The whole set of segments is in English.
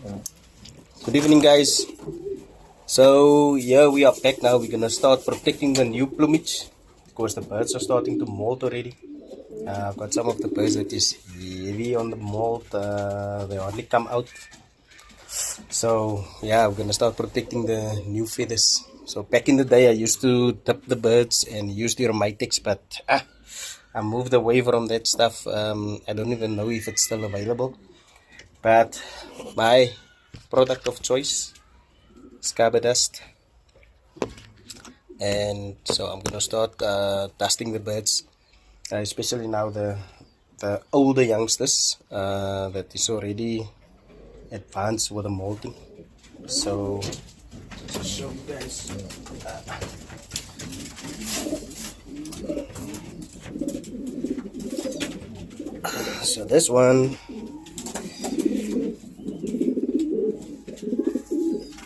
Good evening, guys. So here we are back now. We're gonna start protecting the new plumage because the birds are starting to molt already. I've got some of the birds that is heavy on the molt. They hardly come out. So yeah, we're gonna start protecting the new feathers. So back in the day, I used to dip the birds and use the Romitex, but I moved away from that stuff. I don't even know if it's still available. But my product of choice, scabbard dust. And so I'm gonna start dusting the birds, especially now the older youngsters that is already advanced with the molting. So to show you guys, so this one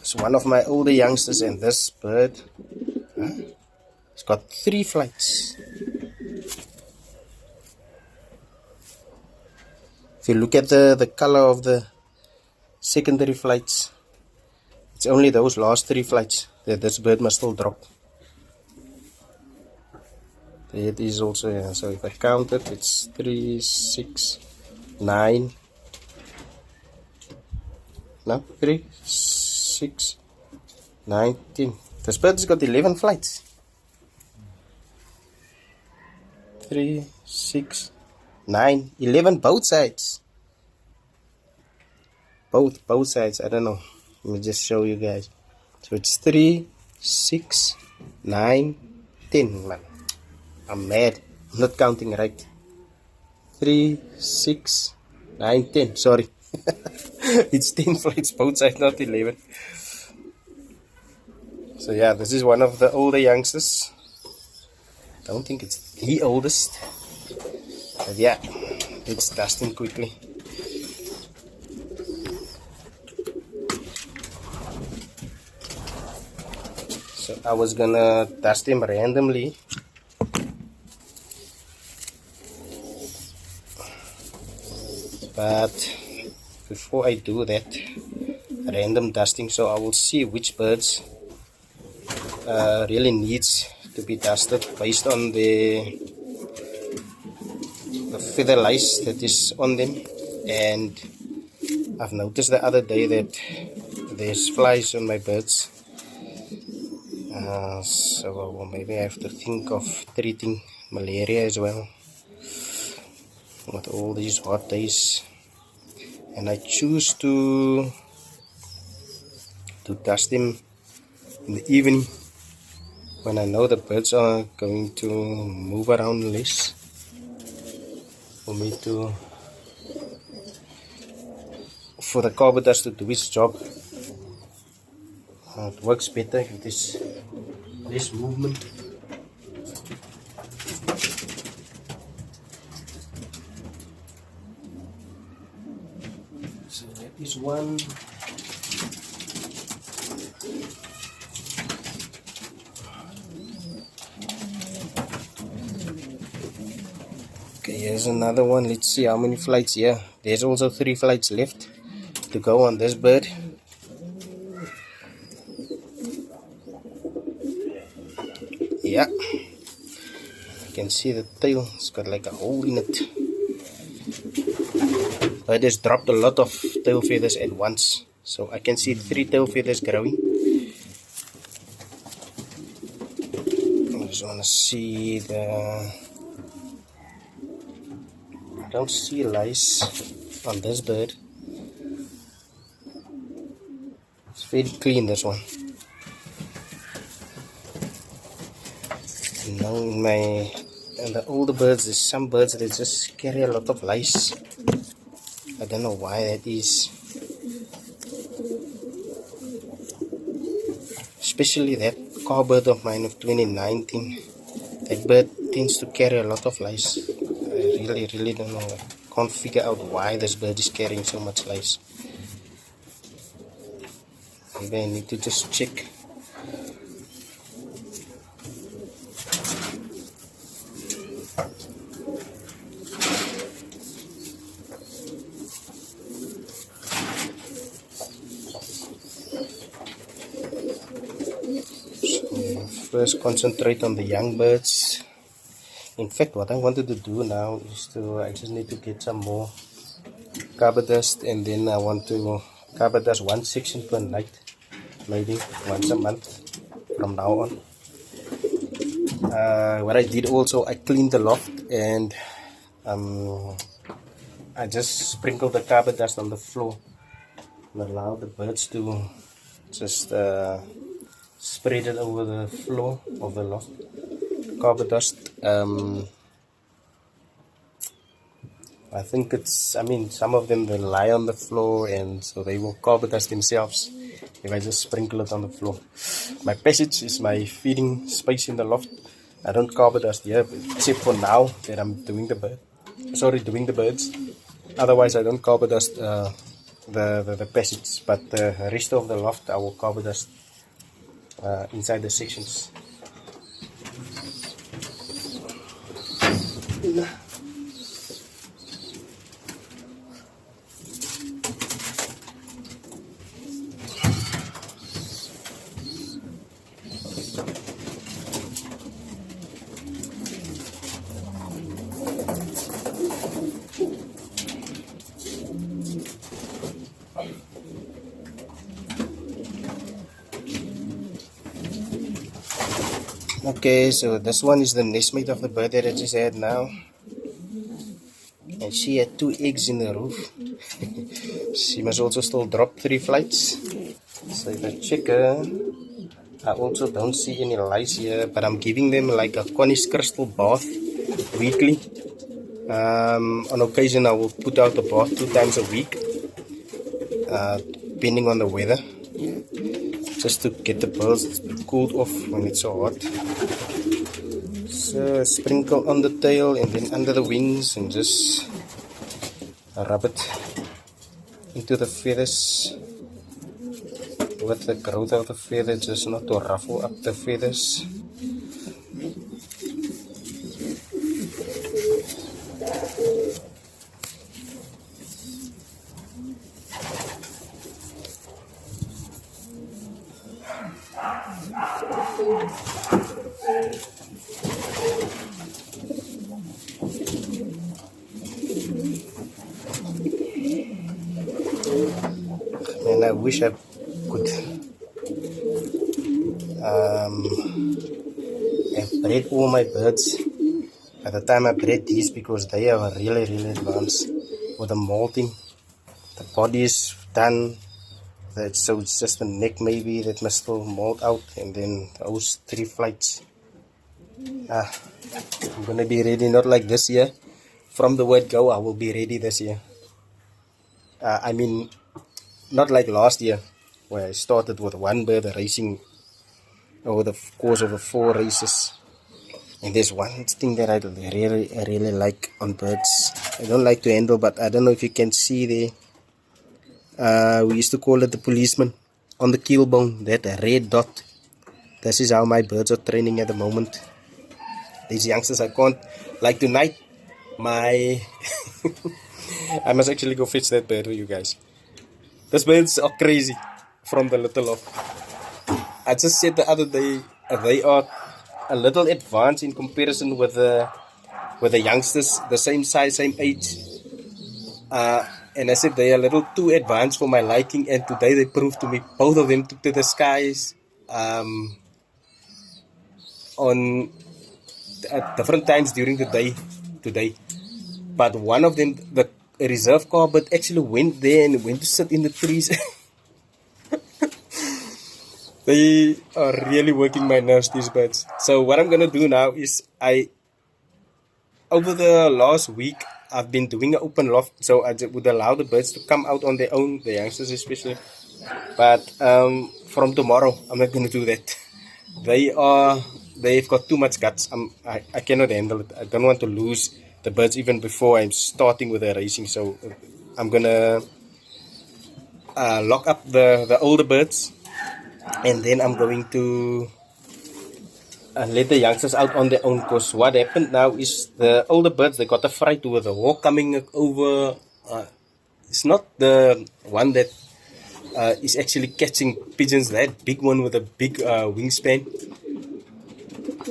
is one of my older youngsters, and this bird, it's got 3 flights. If you look at the color of the secondary flights, it's only those last 3 flights that this bird must still drop. There it is also, yeah. So if I count it, it's 3, 6, 9. No, 3, 6, 9, 10. This bird has got 11 flights. 3, 6, 9, 11, both sides. Both sides. I don't know. Let me just show you guys. So it's 3, 6, 9, 10. Man, I'm mad. I'm not counting right. 3, 6, 9, 10. Sorry. It's 10 flights both sides, not 11. So yeah, this is one of the older youngsters. Don't think it's the oldest. But yeah, it's dusting quickly. So I was gonna dust him randomly. But before I do that random dusting, so I will see which birds really needs to be dusted based on the feather lice that is on them. And I've noticed the other day that there's flies on my birds, so maybe I have to think of treating malaria as well with all these hot days. And I choose to dust them in the evening when I know the birds are going to move around less, for the carpet dust to do its job. It works better if there's less movement. So that is one. Okay, here's another one. Let's see how many flights here. There's also 3 flights left to go on this bird. Yeah, you can see the tail. It's got like a hole in it. I just dropped a lot of tail feathers at once, so I can see 3 tail feathers growing. I just want to see I don't see lice on this bird. It's very clean, this one. And now in the older birds, there's some birds that just carry a lot of lice. I don't know why that is. Especially that car bird of mine of 2019. That bird tends to carry a lot of lice. I really don't know. I can't figure out why this bird is carrying so much lice. Maybe I need to just check. first concentrate on the young birds. In fact, what I wanted to do now is I just need to get some more carpet dust, and then I want to carpet dust one section per night, maybe once a month from now on. What I did also, I cleaned the loft, and I just sprinkled the carpet dust on the floor and allow the birds to just spread it over the floor of the loft. Carpet dust, I think some of them will lie on the floor, and so they will carpet dust themselves if I just sprinkle it on the floor. My passage is my feeding space in the loft. I don't carpet dust here, except for now that I'm doing the birds. Otherwise, I don't carpet dust the passage, but the rest of the loft I will carpet dust inside the sections. Okay, so this one is the nestmate of the bird that I just had now, and she had 2 eggs in the roof. She must also still drop 3 flights. So if I check her, I also don't see any lice here, but I'm giving them like a Connie's crystal bath weekly. On occasion I will put out the bath 2 times a week, depending on the weather, just to get the birds cooled off when it's so hot. So sprinkle on the tail and then under the wings, and just rub it into the feathers with the growth of the feather, just not to ruffle up the feathers. And I wish I could have bred all my birds by the time I bred these, because they are really advanced with the molting. The body is done, so it's just the neck maybe that must still mold out, and then those 3 flights. I'm gonna be ready, not like this year. From the word go, I will be ready this year. Not like last year, where I started with 1 bird racing over the course of the 4 races. And there's one thing that I really like on birds. I don't like to handle, but I don't know if you can see there. We used to call it the policeman on the keel bone, that red dot. This is how my birds are training at the moment. These youngsters, I can't, like tonight, I must actually go fetch that bird for you guys. These birds are crazy from the little Loft. I just said the other day, they are a little advanced in comparison with the youngsters, the same size, same age. And I said they are a little too advanced for my liking, and today they proved to me. Both of them took to the skies on at different times during the day today. But one of them, the reserve car, but actually went there and went to sit in the trees. They are really working my nerves, these birds. So what I'm gonna do now is, over the last week I've been doing an open loft, so I would allow the birds to come out on their own, the youngsters especially. But from tomorrow I'm not gonna do that. They've got too much guts. I cannot handle it. I don't want to lose the birds even before I'm starting with the racing. So I'm gonna lock up the older birds, and then I'm going to let the youngsters out on their own. Because what happened now is the older birds, they got a fright with the hawk coming over. It's not the one that is actually catching pigeons, that big one with a big wingspan.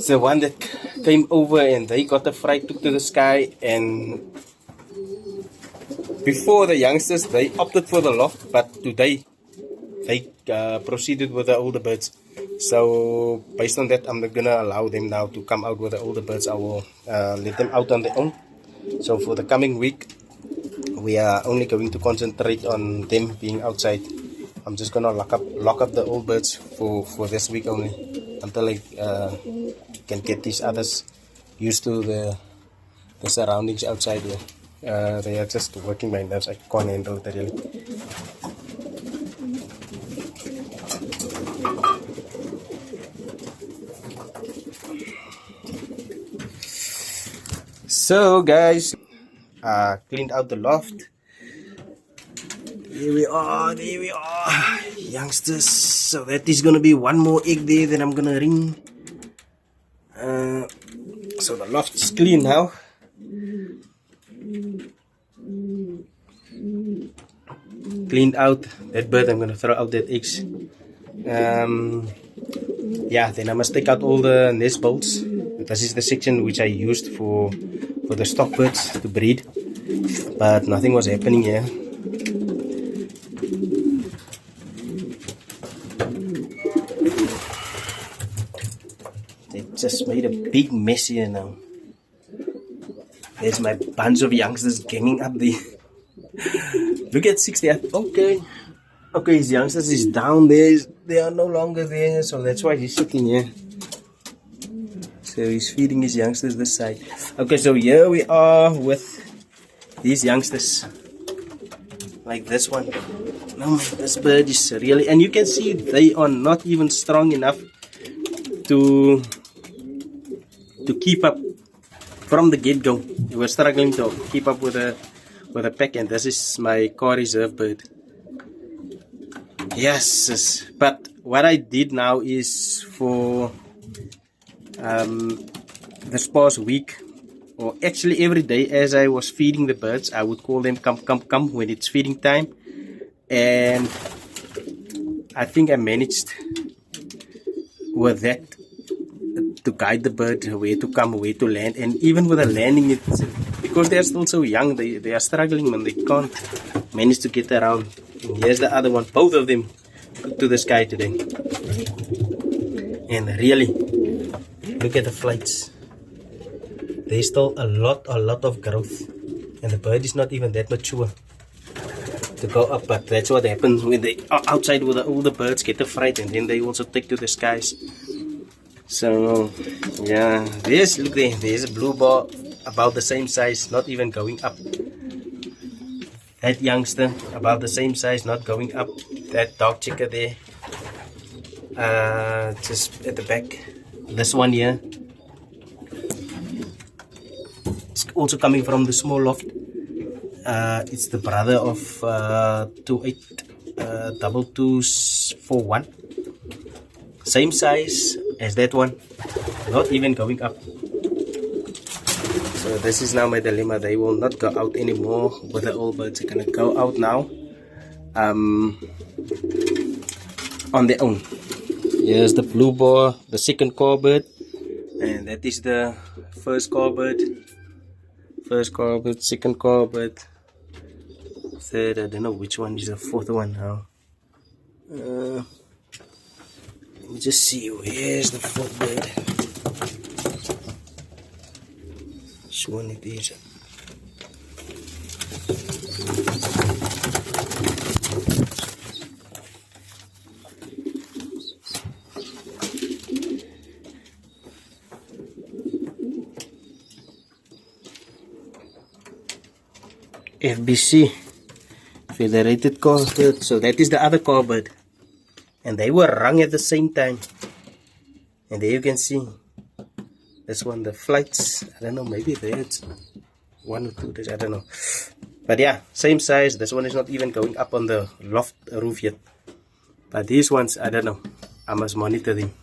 It's the one that came over and they got a fright, took to the sky, and before the youngsters they opted for the loft, but today they proceeded with the older birds. So based on that, I'm not gonna allow them now to come out with the older birds. I will let them out on their own. So for the coming week, we are only going to concentrate on them being outside. I'm just gonna lock up the old birds for this week only, until I can get these others used to the surroundings outside here. They are just working my nerves. I can't handle it really. So guys, cleaned out the loft. There we are, youngsters. So that is gonna be one more egg there that I'm gonna ring. So the loft is clean now. Cleaned out that bird. I'm gonna throw out that eggs. Yeah, then I must take out all the nest bolts. This is the section which I used for the stock birds to breed, but nothing was happening here. They just made a big mess here now. There's my bunch of youngsters ganging up there. Look at 60. Okay, his youngsters is down there. They are no longer there, so that's why he's sitting here. So he's feeding his youngsters this side. Okay, so here we are with these youngsters. Like this one. No, this bird is really, and you can see they are not even strong enough to keep up from the get-go. We were struggling to keep up with a pack, and this is my car reserve bird. Yes, but what I did now is for this past week, or actually every day as I was feeding the birds, I would call them come when it's feeding time, and I think I managed with that to guide the bird where to come, where to land. And even with the landing, it's because they are still so young, they are struggling when they can't manage to get around. And here's the other one, both of them to the sky today. And really, look at the flights. There's still a lot of growth, and the bird is not even that mature to go up. But that's what happens when they are outside with the older birds, get a fright, and then they also take to the skies. So yeah, look there, there's a blue bar about the same size, not even going up. That youngster about the same size, not going up. That dog checker there, just at the back. This one here, it's also coming from the small loft. It's the brother of 282241. Same size as that one, not even going up. So this is now my dilemma. They will not go out anymore with the old birds. They're gonna go out now on their own. Here's the blue bar, the second car bird, and that is the first car bird, second car bird, third. I don't know which one is the fourth one now. Let me just see, where's the fourth bird? Which one it is? FBC, Federated Car Bird. So that is the other car bird, and they were rung at the same time. And there you can see this one, the flights. I don't know, maybe there's one or two days, I don't know. But yeah, same size. This one is not even going up on the loft roof yet. But these ones, I don't know. I must monitor them,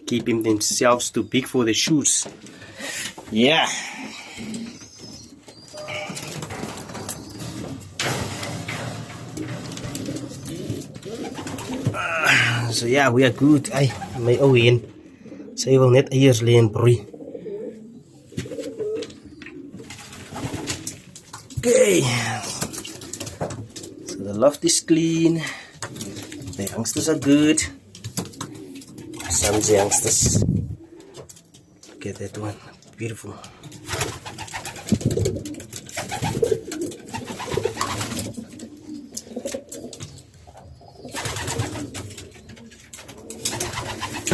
keeping themselves too big for the shoes. Yeah. So yeah, we are good. Ay, may awin. Sy wil net eiers lê en broei. Okay. So the loft is clean. The youngsters are good. Some youngsters. Look at that one. Beautiful.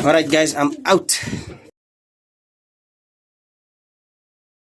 Alright guys, I'm out.